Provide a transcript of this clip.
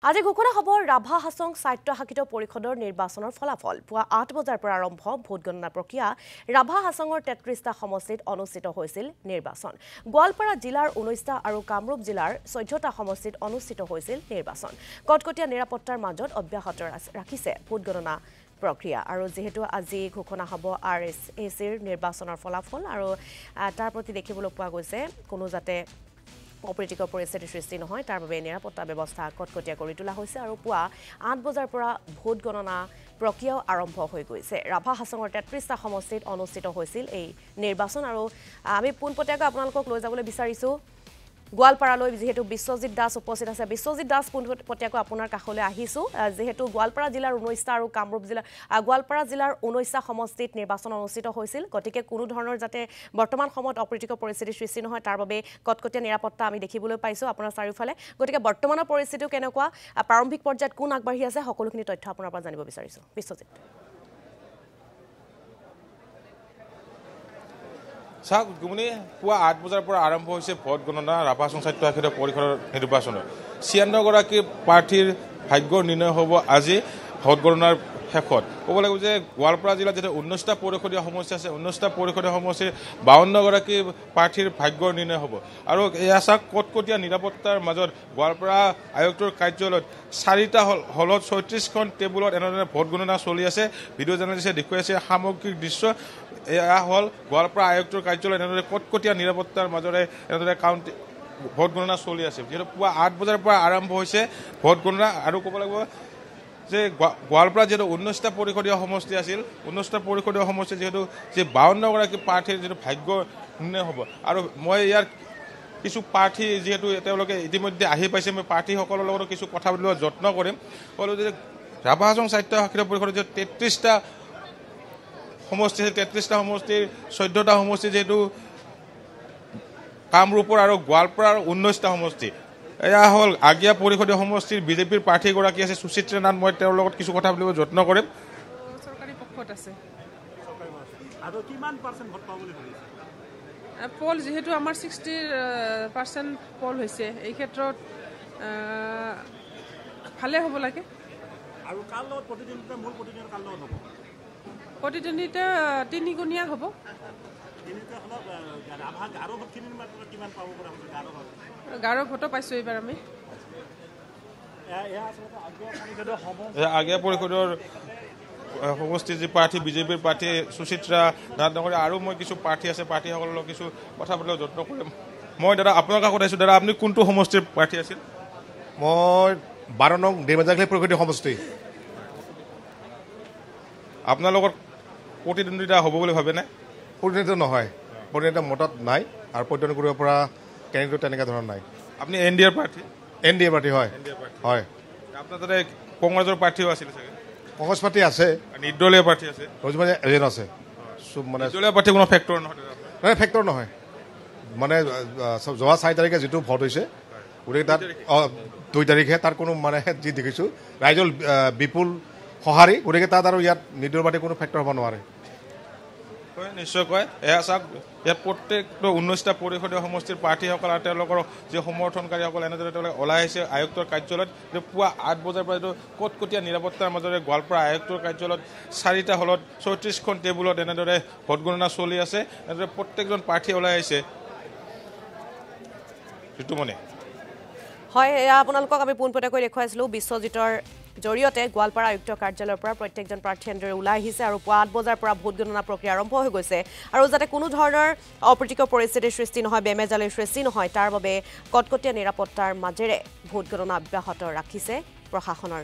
আজি ঘোষণা হ'ব ৰাভা হাছং স্বায়ত্তশাসিত পৰিষদৰ নিৰ্বাচনৰ ফলাফল পুৱা ৮ বজাৰ পৰা আৰম্ভ ভোট গণনা প্ৰক্ৰিয়া ৰাভা হাছঙৰ ৩৩টা সমষ্টিত অনুষ্ঠিত হৈছিল নিৰ্বাচন গোৱালপাৰা জিলাৰ ১৯টা আৰু কামৰূপ জিলাৰ ১৪টা সমষ্টিত অনুষ্ঠিত হৈছিল নিৰ্বাচন কটকটীয়া নিৰাপত্তাৰ মাজত অব্যাহত ৰাখিছে ভোট গণনা প্ৰক্ৰিয়া আৰু যেহেতু আজি ঘোষণা হ'ব আৰএছএছৰ নিৰ্বাচনৰ ফলাফল আৰু তাৰ প্ৰতি দেখিবলৈ পোৱা গৈছে কোনো যাতে অপ্ৰীতিকৰ পৰিস্থিতিৰ সৃষ্টি নহয় তাৰ বাবে নিৰাপত্তা ব্যৱস্থা কটকটীয়া কৰি তোলা হৈছে আৰু পুৱা ৮ বজাৰ পৰা ভোট গণনা প্ৰক্ৰিয়াও আৰম্ভ হৈ গৈছে ৰাভা হাছঙৰ ৩৩টা সমষ্টিত অনুষ্ঠিত হৈছিল এই নিৰ্বাচন আৰু আমি পোনপটীয়াকৈ আপোনালোকক লৈ যাবলৈ বিচাৰিছো গোৱালপাৰালৈ যেহেতু বিশ্বজিৎ দাস উপস্থিত আছে বিশ্বজিৎ দাস পোনপটীয়াকৈ আপোনাৰ কাষলৈ আহিছো যেহেতু গোৱালপাৰা জিলাৰ ১৯টা আৰু কামৰূপ জিলা গোৱালপাৰা জিলাৰ ১৯টা সমষ্টিত নিৰ্বাচন অনুষ্ঠিত হৈছিল গতিকে কোনো ধৰণৰ যাতে বৰ্তমান সময়ত অপ্ৰীতিকৰ পৰিস্থিতিৰ সৃষ্টি নহয় তাৰ বাবে কটকটীয়া নিৰাপত্তা আমি দেখিবলৈ পাইছো আপোনাৰ চাৰিওফালে গতিকে বৰ্তমানৰ পৰিস্থিতিও কেনেকুৱা প্ৰাৰম্ভিক পৰ্যায়ত কোন আগবাঢ়ি আছে সকলোখিনি তথ্য আপোনাৰ পৰা জানিব বিচাৰিছো বিশ্বজিৎ গুমনি পুৱা ৮ বজাৰ পৰা আৰম্ভ হৈছে ভোট গণনা ৰাভা হাছং স্বায়ত্তশাসিত পৰিষদৰ নিৰ্বাচনৰ ৯৬ গৰাকী প্ৰাৰ্থীৰ ভাগ্য নিৰ্ণয় হ'ব আজি ভোট গণনাৰ শেষত ক'ব লাগিব যে গোৱালপাৰা জিলাত যেতিয়া ১৯টা পৰিষদীয় সমষ্টি আছে ১৯টা পৰিষদীয় সমষ্টিৰ ৫২ গৰাকী প্ৰাৰ্থীৰ ভাগ্য নিৰ্ণয় হ'ব আৰু এয়া কটকটীয়া নিৰাপত্তাৰ মাজত গোৱালপাৰা আয়ুক্তৰ কাৰ্যালয়ত ৪টা হলত ৩৬খন টেবুলত এনেদৰে ভোট গণনা চলি আছে ভিডিঅ' জাৰ্নেলিষ্টে দেখুৱাইছে সামগ্ৰিক দৃশ্য এয়া হ'ল গোৱালপাৰা আয়ুক্তৰ কাৰ্যালয়ত এনেদৰে কটকটীয়া নিৰাপত্তাৰ মাজেৰে এনেদৰে ভোট গণনা চলি আছে যিহেতু পুৱা ৮ বজাৰ পৰা আৰম্ভ হৈছে ভোট গণনা আৰু ক'ব লাগিব যে গোৱালপাৰা যিহেতু ১৯টা পৰিষদীয় সমষ্টি আছিল ১৯টা পৰিষদীয় সমষ্টি যিহেতু যে ৫২ গৰাকী প্ৰাৰ্থীৰ যিটো ভাগ্য নিৰ্ণয় হ'ব আৰু মই ইয়াৰ কিছু প্ৰাৰ্থী যিহেতু তেওঁলোকে ইতিমধ্যে আহি পাইছে মই প্ৰাৰ্থীসকলৰ লগত কিছু কথা পাতিবলৈ যত্ন কৰিম ক'লো যে ৰাভা হাছং স্বায়ত্তশাসিত পৰিষদৰ যে ৩৩টা সমষ্টি ৩৩টা সমষ্টিৰ ১৪টা সমষ্টি যিহেতু কামৰূপৰ আৰু গোৱালপাৰাৰ ১৯টা সমষ্টি এয়া হ'ল আগিয়া পৰিষদীয় সমষ্টিৰ বিজেপিৰ প্ৰাৰ্থীগৰাকী আছে সুচিত্ৰা নাথ মই তেওঁৰ লগত কিছু কথা পাতিবলৈ যত্ন কৰিম চৰকাৰী পক্ষত আছে আৰু কিমান পাৰ্চেণ্ট ভোট পাব বুলি ভাবিছে পল যেহেতু আমাৰ 60% পল হৈছে এই ক্ষেত্ৰত ভালে হ'ব লাগে আৰু কাৰ লগত প্ৰতিদ্বন্দ্বিতা মূল প্ৰতিদ্বন্দ্বিতা কাৰ লগত হ'ব প্ৰতিদ্বন্দ্বিতা তিনিগুণীয়া হ'ব গাৰো ভোটো পাইছোঁ এইবাৰ আমি আগিয়া পৰিষদৰ সমষ্টিৰ যি প্ৰাৰ্থী বিজেপিৰ প্ৰাৰ্থী সুচিত্ৰা নাথ ডাঙৰীয়া আৰু মই কিছু প্ৰাৰ্থী আছে প্ৰাৰ্থীসকলৰ লগত কিছু কথা পাতিবলৈ যত্ন কৰিম মই দাদা আপোনাৰ কাষত আহিছোঁ দাদা আপুনি কোনটো সমষ্টিৰ প্ৰাৰ্থী আছিল মই ১২ নং দেবাজাগলি পৰিষদীয় সমষ্টি আপোনাৰ লগত প্ৰতিদ্বন্দ্বিতা হ'ব বুলি ভাবেনে প্ৰতিদ্বন্দ্বিতা নহয় প্ৰতিদ্বন্দ্বিতা মতত নাই আৰু প্ৰতিদ্বন্দ্বিতা কৰিব পৰা কেন্দ্ৰীয় তেনেকুৱা ধৰণৰ নাই আপুনি এন ডি এৰ প্ৰাৰ্থী এন ডি এ পাৰ্টি হয় হয় আপোনাৰ তাতে কংগ্ৰেছৰ প্ৰাৰ্থীও আছিল চাগে কংগ্ৰেছ পাৰ্টি আছে নিৰ্দলীয় প্ৰাৰ্থী আছে ৰজমানে এজন আছে চব মানে নিৰ্দলীয় প্ৰাৰ্থী কোনো ফেক্টৰ নহয় নহয় ফেক্টৰ নহয় মানে যোৱা ৪ তাৰিখে যিটো ভোট হৈছে গোটেইকেইটাত ২ তাৰিখে তাৰ কোনো মানে যি দেখিছোঁ ৰাইজৰ বিপুল সঁহাৰি গতিকে তাত আৰু ইয়াত নিৰ্দলীয় পাৰ্টি কোনো ফেক্টৰ হ'ব নোৱাৰে হয় নিশ্চয়কৈ এয়া চাওক ইয়াত প্ৰত্যেকটো ১৯টা পৰিষদীয় সমষ্টিৰ প্ৰাৰ্থীসকল আৰু তেওঁলোকৰ যি সমৰ্থনকাৰীসকল এনেদৰে তেওঁলোকে ওলাই আহিছে আয়ুক্তৰ কাৰ্যালয়ত পুৱা ৮ বজাৰ পৰা এইটো কটকটীয়া নিৰাপত্তাৰ মাজেৰে গোৱালপাৰা আয়ুক্তৰ কাৰ্যালয়ত ৪টা হলত ৩৬খন টেবুলত এনেদৰে ভোট গণনা চলি আছে এনেদৰে প্ৰত্যেকজন প্ৰাৰ্থী ওলাই আহিছে ঋতুমণি হয় এয়া আপোনালোকক আমি পোনপটীয়াকৈ দেখুৱাইছিলোঁ বিশ্বজিতৰ জৰিয়তে গোৱালপাৰা আয়ুক্ত কাৰ্যালয়ৰ পৰা প্ৰত্যেকজন প্ৰাৰ্থী এনেদৰে ওলাই আহিছে আৰু পুৱা ৮ বজাৰ পৰা ভোট গণনা প্ৰক্ৰিয়া আৰম্ভ হৈ গৈছে আৰু যাতে কোনো ধৰণৰ অপ্ৰীতিকৰ পৰিস্থিতিৰ সৃষ্টি নহয় বেমেজালিৰ সৃষ্টি নহয় তাৰ বাবে কটকটীয়া নিৰাপত্তাৰ মাজেৰে ভোট গণনা অব্যাহত ৰাখিছে প্ৰশাসনৰ